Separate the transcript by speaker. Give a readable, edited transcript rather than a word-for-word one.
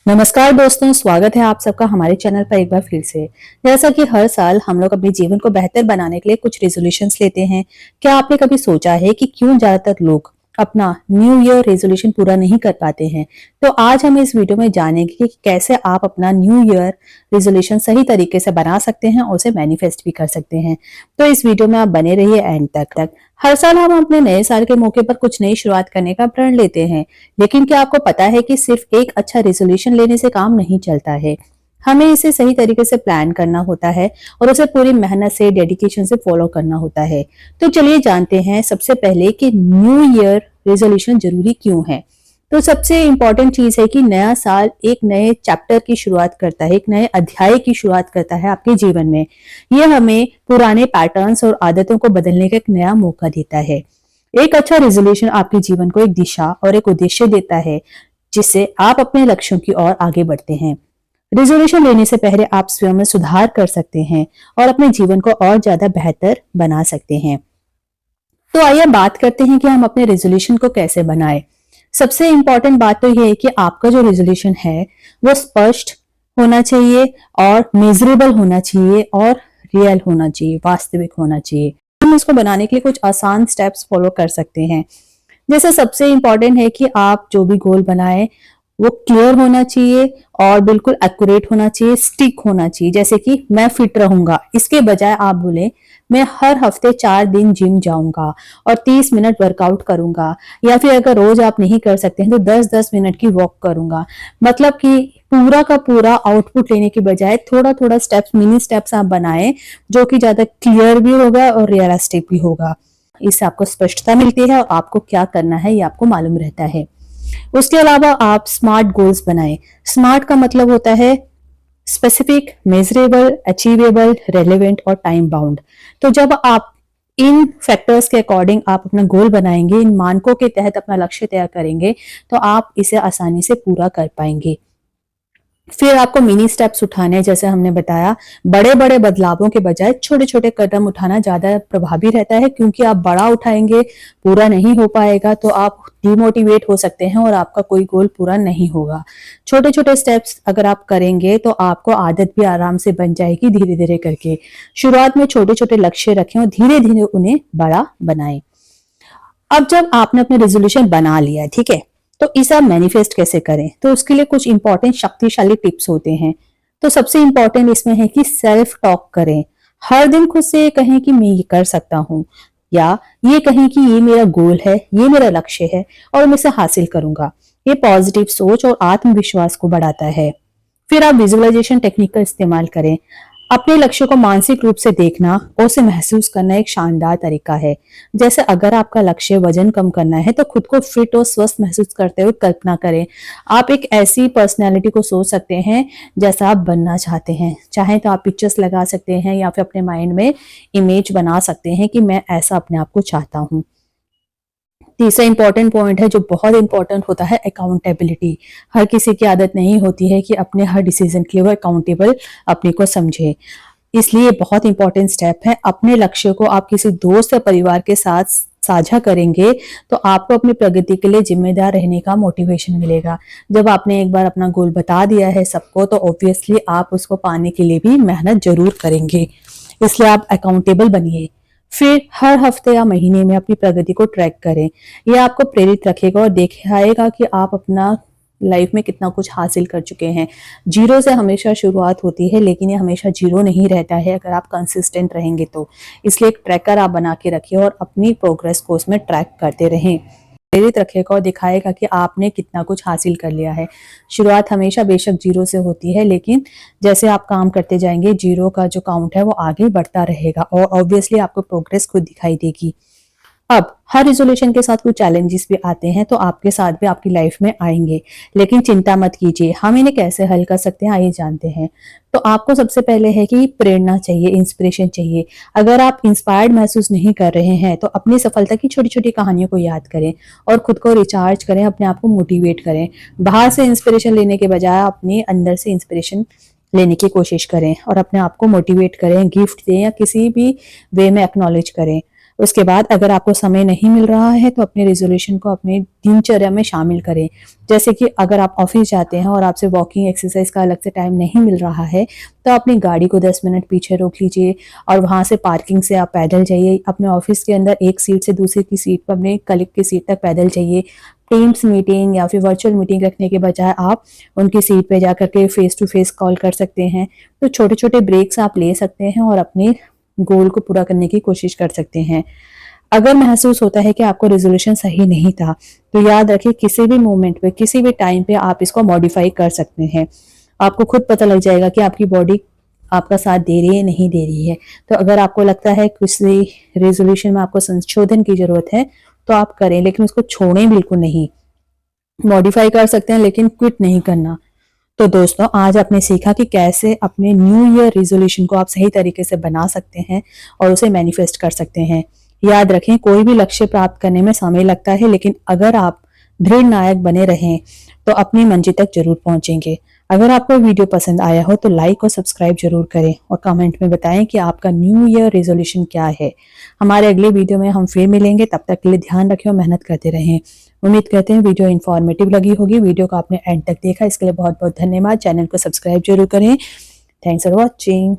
Speaker 1: नमस्कार दोस्तों, स्वागत है आप सबका हमारे चैनल पर एक बार फिर से। जैसा कि हर साल हम लोग अपने जीवन को बेहतर बनाने के लिए कुछ रेजोल्यूशंस लेते हैं। क्या आपने कभी सोचा है कि क्यों ज्यादातर लोग अपना न्यू ईयर रेजोल्यूशन पूरा नहीं कर पाते हैं? तो आज हम इस वीडियो में जानेंगे कि कैसे आप अपना न्यू ईयर रेजोल्यूशन सही तरीके से बना सकते हैं और उसे मैनिफेस्ट भी कर सकते हैं। तो इस वीडियो में आप बने रहिए एंड तक। हर साल हम अपने नए साल के मौके पर कुछ नई शुरुआत करने का प्रण लेते हैं, लेकिन क्या आपको पता है कि सिर्फ एक अच्छा रेजोल्यूशन लेने से काम नहीं चलता है। हमें इसे सही तरीके से प्लान करना होता है और उसे पूरी मेहनत से, डेडिकेशन से फॉलो करना होता है। तो चलिए जानते हैं सबसे पहले कि न्यू ईयर रेजोल्यूशन जरूरी क्यों है। तो सबसे इंपॉर्टेंट चीज है कि नया साल एक नए चैप्टर की शुरुआत करता है, एक नए अध्याय की शुरुआत करता है आपके जीवन में। यह हमें पुराने पैटर्न्स और आदतों को बदलने का एक नया मौका देता है। एक अच्छा रेजोल्यूशन आपके जीवन को एक दिशा और एक उद्देश्य देता है, जिससे आप अपने लक्ष्यों की ओर आगे बढ़ते हैं। रेजोल्यूशन लेने से पहले आप स्वयं में सुधार कर सकते हैं और अपने जीवन को और ज्यादा बेहतर बना सकते हैं। तो आइए बात करते हैं कि हम अपने रेजोल्यूशन को कैसे बनाएं। सबसे इंपॉर्टेंट बात तो यह है कि आपका जो रेजोल्यूशन है वो स्पष्ट होना चाहिए और मेजरेबल होना चाहिए और रियल होना चाहिए, वास्तविक होना चाहिए। हम इसको बनाने के लिए कुछ आसान स्टेप्स फॉलो कर सकते हैं। जैसे सबसे इंपॉर्टेंट है कि आप जो भी गोल बनाएं वो क्लियर होना चाहिए और बिल्कुल एक्यूरेट होना चाहिए, स्टिक होना चाहिए। जैसे कि मैं फिट रहूंगा, इसके बजाय आप बोले मैं हर हफ्ते 4 दिन जिम जाऊंगा और 30 मिनट वर्कआउट करूंगा, या फिर अगर रोज आप नहीं कर सकते हैं तो 10-10 मिनट की वॉक करूंगा। मतलब कि पूरा का पूरा आउटपुट लेने के बजाय थोड़ा थोड़ा स्टेप्स, मिनी स्टेप्स आप बनाएं, जो कि ज्यादा क्लियर भी होगा और रियलिस्टिक भी होगा। इससे आपको स्पष्टता मिलती है और आपको क्या करना है ये आपको मालूम रहता है। उसके अलावा आप स्मार्ट गोल्स बनाएं। स्मार्ट का मतलब होता है स्पेसिफिक, मेजरेबल, अचीवेबल, रेलेवेंट और टाइम बाउंड। तो जब आप इन फैक्टर्स के अकॉर्डिंग आप अपना गोल बनाएंगे, इन मानकों के तहत अपना लक्ष्य तय करेंगे, तो आप इसे आसानी से पूरा कर पाएंगे। फिर आपको मिनी स्टेप्स उठाने हैं। जैसे हमने बताया, बड़े बड़े बदलावों के बजाय छोटे छोटे कदम उठाना ज्यादा प्रभावी रहता है, क्योंकि आप बड़ा उठाएंगे, पूरा नहीं हो पाएगा तो आप डिमोटिवेट हो सकते हैं और आपका कोई गोल पूरा नहीं होगा। छोटे छोटे स्टेप्स अगर आप करेंगे तो आपको आदत भी आराम से बन जाएगी, धीरे धीरे करके। शुरुआत में छोटे छोटे लक्ष्य रखें और धीरे धीरे उन्हें बड़ा बनाएं। अब जब आपने अपने रेजोल्यूशन बना लिया, ठीक है, तो इसे आप मैनिफेस्ट कैसे करें? तो उसके लिए कुछ इंपॉर्टेंट शक्तिशाली टिप्स होते हैं। तो सबसे इंपॉर्टेंट इसमें है कि सेल्फ टॉक करें। हर दिन खुद से कहें कि मैं ये कर सकता हूँ, या ये कहें कि ये मेरा गोल है, ये मेरा लक्ष्य है और मैं इसे हासिल करूंगा। ये पॉजिटिव सोच और आत्मविश्वास को बढ़ाता है। फिर आप विजुअलाइजेशन टेक्निक का इस्तेमाल करें। अपने लक्ष्य को मानसिक रूप से देखना और उसे महसूस करना एक शानदार तरीका है। जैसे अगर आपका लक्ष्य वजन कम करना है तो खुद को फिट और स्वस्थ महसूस करते हुए कल्पना करें। आप एक ऐसी पर्सनैलिटी को सोच सकते हैं जैसा आप बनना चाहते हैं। चाहे तो आप पिक्चर्स लगा सकते हैं या फिर अपने माइंड में इमेज बना सकते हैं कि मैं ऐसा अपने आप को चाहता हूँ। तीसरा इंपॉर्टेंट पॉइंट है जो बहुत इंपॉर्टेंट होता है, अकाउंटेबिलिटी। हर किसी की आदत नहीं होती है कि अपने हर डिसीजन के लिए वो अकाउंटेबल अपने को समझे। इसलिए बहुत इंपॉर्टेंट स्टेप है, अपने लक्ष्य को आप किसी दोस्त या परिवार के साथ साझा करेंगे तो आपको अपनी प्रगति के लिए जिम्मेदार रहने का मोटिवेशन मिलेगा। जब आपने एक बार अपना गोल बता दिया है सबको, तो ऑब्वियसली आप उसको पाने के लिए भी मेहनत जरूर करेंगे। इसलिए आप अकाउंटेबल बनिए। फिर हर हफ्ते या महीने में अपनी प्रगति को ट्रैक करें। यह आपको प्रेरित रखेगा और दिखाएगा कि आप अपना लाइफ में कितना कुछ हासिल कर चुके हैं। जीरो से हमेशा शुरुआत होती है, लेकिन ये हमेशा जीरो नहीं रहता है अगर आप कंसिस्टेंट रहेंगे तो। इसलिए एक ट्रैकर आप बना के रखिए और अपनी प्रोग्रेस को उसमें ट्रैक करते रहें। प्रेरित रखेगा और दिखाएगा कि आपने कितना कुछ हासिल कर लिया है। शुरुआत हमेशा बेशक जीरो से होती है, लेकिन जैसे आप काम करते जाएंगे, जीरो का जो काउंट है वो आगे बढ़ता रहेगा और ऑब्वियसली आपको प्रोग्रेस खुद दिखाई देगी। अब हर रिजोल्यूशन के साथ कुछ चैलेंजेस भी आते हैं, तो आपके साथ भी आपकी लाइफ में आएंगे, लेकिन चिंता मत कीजिए। हम इन्हें कैसे हल कर सकते हैं आइए जानते हैं। तो आपको सबसे पहले है कि प्रेरणा चाहिए, इंस्पिरेशन चाहिए। अगर आप इंस्पायर्ड महसूस नहीं कर रहे हैं तो अपनी सफलता की छोटी छोटी कहानियों को याद करें और खुद को रिचार्ज करें, अपने आप को मोटिवेट करें। बाहर से इंस्पिरेशन लेने के बजाय अपने अंदर से इंस्पिरेशन लेने की कोशिश करें और अपने आप को मोटिवेट करें, गिफ्ट दें या किसी भी वे में एक्नॉलेज करें। उसके बाद अगर आपको समय नहीं मिल रहा है तो अपने रेजोल्यूशन को अपने दिनचर्या में शामिल करें। जैसे कि अगर आप ऑफिस जाते हैं और आपसे वॉकिंग एक्सरसाइज का अलग से टाइम नहीं मिल रहा है तो अपनी गाड़ी को 10 मिनट पीछे रोक लीजिए और वहां से पार्किंग से आप पैदल जाइए। अपने ऑफिस के अंदर एक सीट से दूसरी की सीट पर अपने कलीग की सीट तक पैदल जाइए। टीम्स मीटिंग या फिर वर्चुअल मीटिंग रखने के बजाय आप उनकी सीट पे जाकर के फेस टू फेस कॉल कर सकते हैं। तो छोटे छोटे ब्रेक्स आप ले सकते हैं और अपने गोल को पूरा करने की कोशिश कर सकते हैं। अगर महसूस होता है कि आपको रेजोल्यूशन सही नहीं था तो याद रखिए किसी भी मोमेंट पे किसी भी टाइम पे आप इसको मॉडिफाई कर सकते हैं। आपको खुद पता लग जाएगा कि आपकी बॉडी आपका साथ दे रही है नहीं दे रही है। तो अगर आपको लगता है किसी रेजोल्यूशन में आपको संशोधन की जरूरत है तो आप करें, लेकिन उसको छोड़ें बिल्कुल नहीं। मॉडिफाई कर सकते हैं लेकिन क्विट नहीं करना। तो दोस्तों आज आपने सीखा कि कैसे अपने न्यू ईयर रेजोल्यूशन को आप सही तरीके से बना सकते हैं और उसे मैनिफेस्ट कर सकते हैं। याद रखें कोई भी लक्ष्य प्राप्त करने में समय लगता है, लेकिन अगर आप दृढ़ नायक बने रहें तो अपनी मंजिल तक जरूर पहुंचेंगे। अगर आपको वीडियो पसंद आया हो तो लाइक और सब्सक्राइब जरूर करें और कमेंट में बताएं कि आपका न्यू ईयर रेजोल्यूशन क्या है। हमारे अगले वीडियो में हम फिर मिलेंगे, तब तक के लिए ध्यान रखें और मेहनत करते रहें। उम्मीद करते हैं वीडियो इन्फॉर्मेटिव लगी होगी। वीडियो को आपने एंड तक देखा इसके लिए बहुत बहुत धन्यवाद। चैनल को सब्सक्राइब जरूर करें। Thanks for watching.